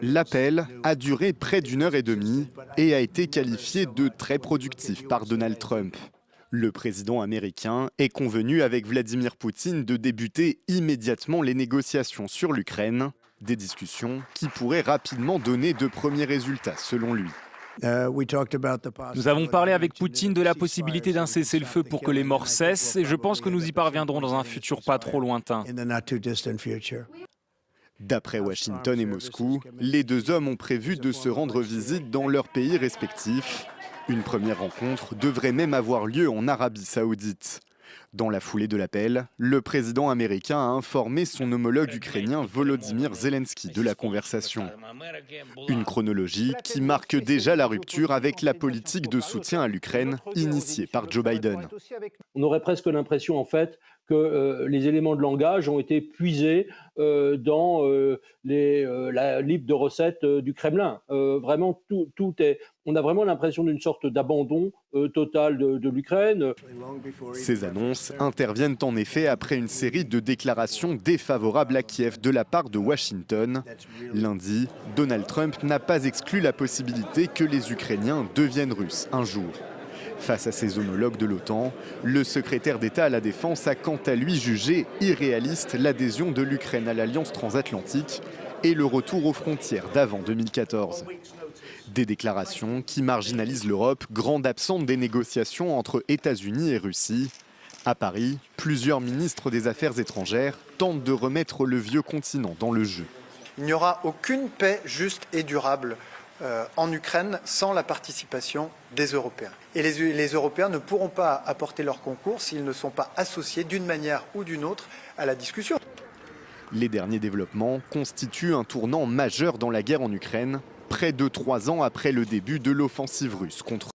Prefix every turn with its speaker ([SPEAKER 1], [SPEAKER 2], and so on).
[SPEAKER 1] L'appel a duré près d'une heure et demie et a été qualifié de très productif par Donald Trump. Le président américain est convenu avec Vladimir Poutine de débuter immédiatement les négociations sur l'Ukraine, des discussions qui pourraient rapidement donner de premiers résultats selon lui.
[SPEAKER 2] Nous avons parlé avec Poutine de la possibilité d'un cessez-le-feu pour que les morts cessent et je pense que nous y parviendrons dans un futur pas trop lointain.
[SPEAKER 1] D'après Washington et Moscou, les deux hommes ont prévu de se rendre visite dans leurs pays respectifs. Une première rencontre devrait même avoir lieu en Arabie Saoudite. Dans la foulée de l'appel, le président américain a informé son homologue ukrainien Volodymyr Zelensky de la conversation. Une chronologie qui marque déjà la rupture avec la politique de soutien à l'Ukraine initiée par Joe Biden.
[SPEAKER 3] On aurait presque l'impression en fait que les éléments de langage ont été puisés dans la livre de recettes du Kremlin. Vraiment, tout est. On a vraiment l'impression d'une sorte d'abandon total de l'Ukraine.
[SPEAKER 1] Ces annonces interviennent en effet après une série de déclarations défavorables à Kiev de la part de Washington. Lundi, Donald Trump n'a pas exclu la possibilité que les Ukrainiens deviennent russes un jour. Face à ses homologues de l'OTAN, le secrétaire d'État à la Défense a quant à lui jugé irréaliste l'adhésion de l'Ukraine à l'Alliance transatlantique et le retour aux frontières d'avant 2014. Des déclarations qui marginalisent l'Europe, grande absente des négociations entre États-Unis et Russie. À Paris, plusieurs ministres des Affaires étrangères tentent de remettre le vieux continent dans le jeu.
[SPEAKER 4] Il n'y aura aucune paix juste et durable en Ukraine sans la participation des Européens. Et les Européens ne pourront pas apporter leur concours s'ils ne sont pas associés d'une manière ou d'une autre à la discussion.
[SPEAKER 1] Les derniers développements constituent un tournant majeur dans la guerre en Ukraine, près de 3 ans après le début de l'offensive russe contre